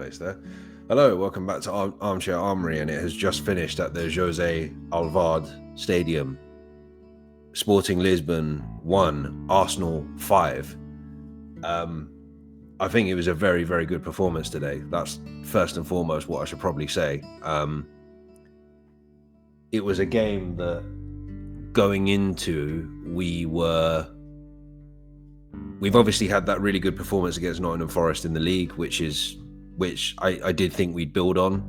place there. Hello, welcome back to Armchair Armory, and it has just finished at the Jose Alvard Stadium. Sporting Lisbon 1, Arsenal 5. I think it was a very, very good performance today. That's first and foremost what I should probably say. It was a game that going into, we've obviously had that really good performance against Nottingham Forest in the league, which I did think we'd build on.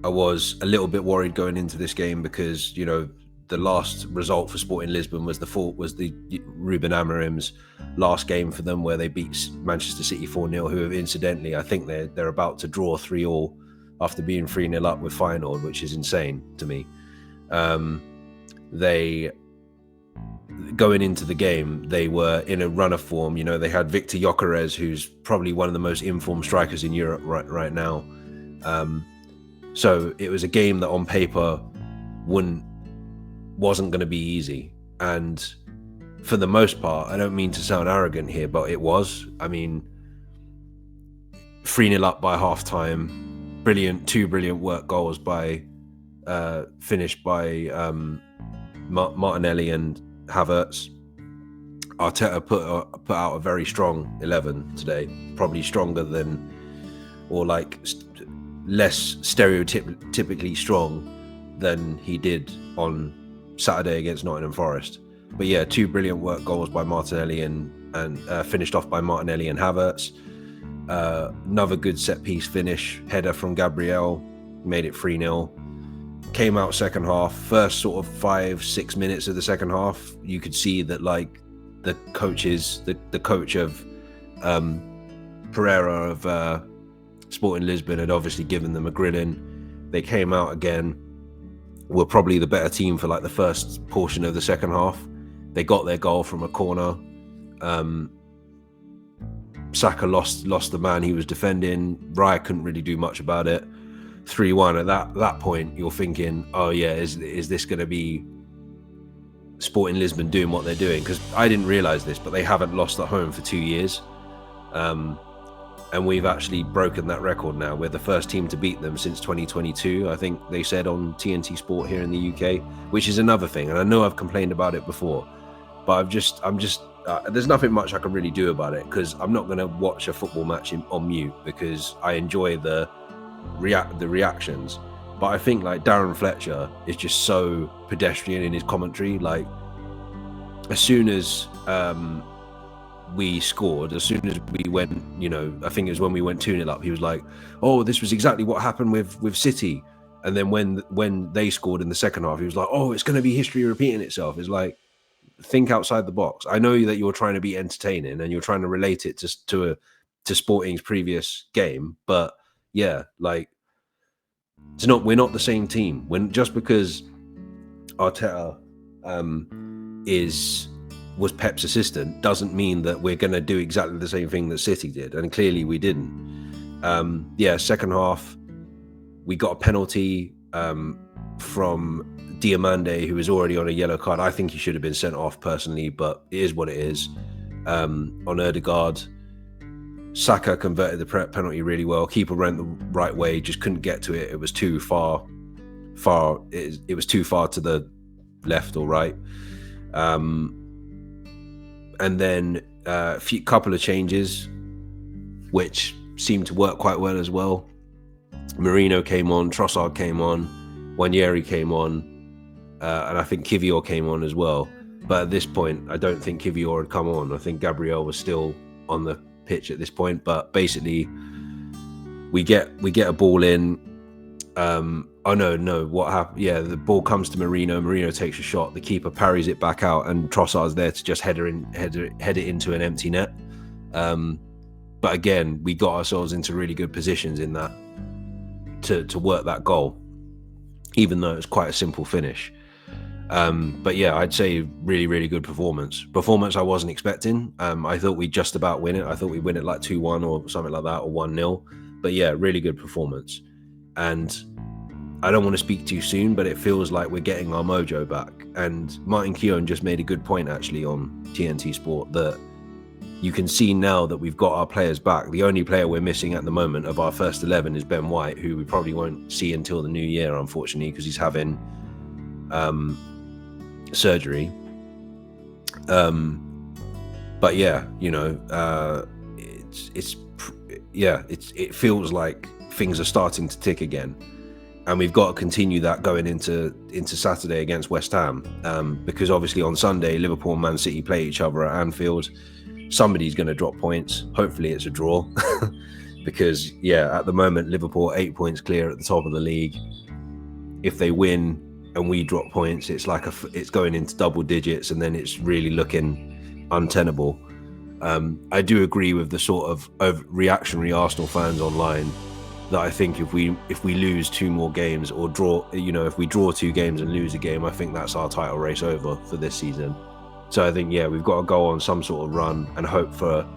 I was a little bit worried going into this game because, you know, the last result for Sporting Lisbon was the Ruben Amorim's last game for them, where they beat Manchester City 4-0, who have incidentally, I think they're about to draw 3-3 after being 3-0 up with Feyenoord, which is insane to me. Going into the game, they were in a run of form. You know, they had Victor Gyökeres, who's probably one of the most informed strikers in Europe right now. So it was a game that on paper wasn't going to be easy. And for the most part, I don't mean to sound arrogant here, but it was. I mean, 3-0 up by half-time. Two brilliant work goals finished by Martinelli and Havertz. Arteta put out a very strong 11 today, probably stronger than, or like less stereotypically strong than he did on Saturday against Nottingham Forest. But yeah, 2 brilliant work goals by Martinelli and finished off by Martinelli and Havertz. Another good set piece finish, header from Gabriel, made it 3-0. Came out second half, first sort of 5-6 minutes of the second half, you could see that like the coach of Pereira of Sporting Lisbon had obviously given them a grilling. They came out again, were probably the better team for like the first portion of the second half. They got their goal from a corner. Saka lost the man he was defending. Raya couldn't really do much about it. 3-1 at that point, you're thinking, oh yeah, is this going to be Sporting Lisbon doing what they're doing? Because I didn't realise this, but they haven't lost at home for 2 years. And we've actually broken that record now. We're the first team to beat them since 2022, I think they said on TNT Sport here in the UK, which is another thing. And I know I've complained about it before, but I'm just there's nothing much I can really do about it, because I'm not going to watch a football match on mute, because I enjoy the reactions. But I think like Darren Fletcher is just so pedestrian in his commentary. Like as soon as we scored, as soon as we went, you know, I think it was when we went 2-0 up, he was like, oh, this was exactly what happened with City. And then when they scored in the second half, he was like, oh, it's going to be history repeating itself. It's like, think outside the box. I know that you're trying to be entertaining and you're trying to relate it to Sporting's previous game, but yeah, like we're not the same team. Just because Arteta was Pep's assistant doesn't mean that we're going to do exactly the same thing that City did, and clearly we didn't. Second half we got a penalty from Diamande, who was already on a yellow card. I think he should have been sent off personally, but it is what it is. On Ødegaard, Saka converted the penalty really well. Keeper went the right way, just couldn't get to it. It was too far. It was too far to the left or right. And then a couple of changes, which seemed to work quite well as well. Merino came on, Trossard came on, Nwaneri came on, and I think Kivior came on as well. But at this point, I don't think Kivior had come on. I think Gabriel was still on the pitch at this point. But basically, we get a ball in. What happened? Yeah, the ball comes to Merino. Merino takes a shot. The keeper parries it back out, and Trossard's there to just head it into an empty net. But again, we got ourselves into really good positions in that to work that goal, even though it was quite a simple finish. But yeah, I'd say really, really good performance I wasn't expecting. I thought we'd just about win it. I thought we'd win it like 2-1 or something like that, or 1-0. But yeah, really good performance. And I don't want to speak too soon, but it feels like we're getting our mojo back. And Martin Keown just made a good point actually on TNT Sport, that you can see now that we've got our players back. The only player we're missing at the moment of our first 11 is Ben White, who we probably won't see until the new year, unfortunately, because he's having surgery. But yeah, it feels like things are starting to tick again, and we've got to continue that going into Saturday against West Ham, because obviously on Sunday Liverpool and Man City play each other at Anfield. Somebody's going to drop points. Hopefully it's a draw, because at the moment Liverpool 8 points clear at the top of the league. If they win and we drop points, it's like it's going into double digits, and then it's really looking untenable. I do agree with the sort of reactionary Arsenal fans online that I think if we lose 2 more games or draw, if we draw 2 games and lose a game, I think that's our title race over for this season. So I think, we've got to go on some sort of run and hope for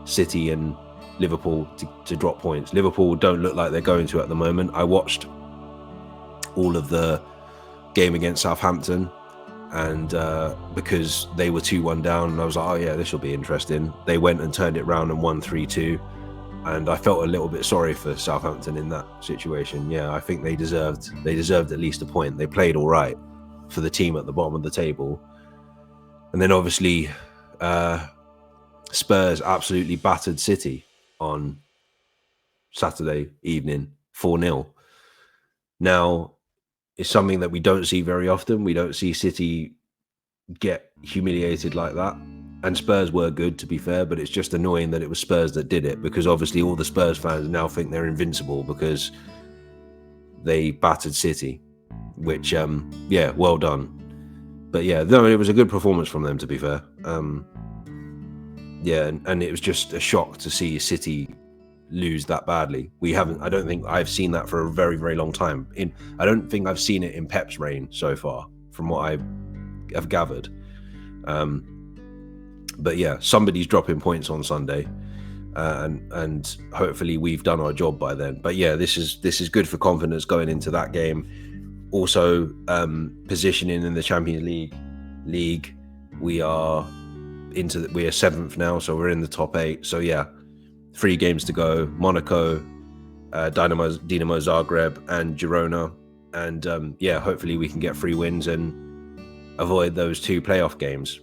City and Liverpool to drop points. Liverpool don't look like they're going to at the moment. I watched all of the game against Southampton, and because they were 2-1 down, and I was like, oh yeah, this will be interesting. They went and turned it around and won 3-2, and I felt a little bit sorry for Southampton in that situation. I think they deserved at least a point. They played all right for the team at the bottom of the table. And then obviously Spurs absolutely battered City on Saturday evening, 4-0. Now, it's something that we don't see very often. We don't see City get humiliated like that. And Spurs were good, to be fair, but it's just annoying that it was Spurs that did it, because obviously all the Spurs fans now think they're invincible because they battered City, which, well done. But it was a good performance from them, to be fair. And it was just a shock to see City lose that badly. I don't think I've seen that for a very, very long time. I don't think I've seen it in Pep's reign so far, from what I have gathered. But somebody's dropping points on Sunday, and hopefully we've done our job by then. But this is good for confidence going into that game. Also, positioning in the Champions League, we are 7th now, so we're in the top 8. So 3 games to go: Monaco, Dinamo Zagreb, and Girona. And hopefully we can get 3 wins and avoid those 2 playoff games.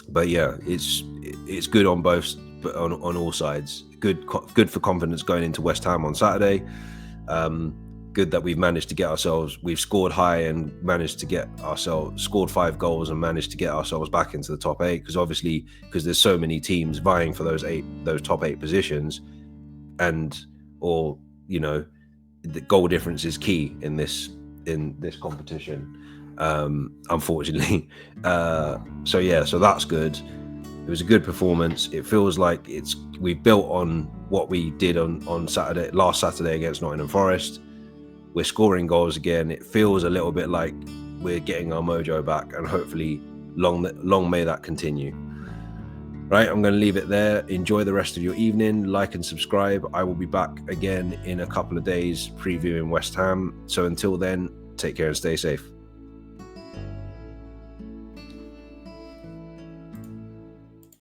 But it's good on both, on all sides. Good for confidence going into West Ham on Saturday. Good that we've scored high and scored 5 goals and managed to get ourselves back into the top 8, because there's so many teams vying for those top 8 positions, the goal difference is key in this competition, unfortunately. So that's good. It was a good performance. It feels like we built on what we did on last Saturday against Nottingham Forest. We're scoring goals again. It feels a little bit like we're getting our mojo back, and hopefully long may that continue. Right, I'm going to leave it there. Enjoy the rest of your evening. Like and subscribe. I will be back again in a couple of days previewing West Ham. So until then, take care and stay safe.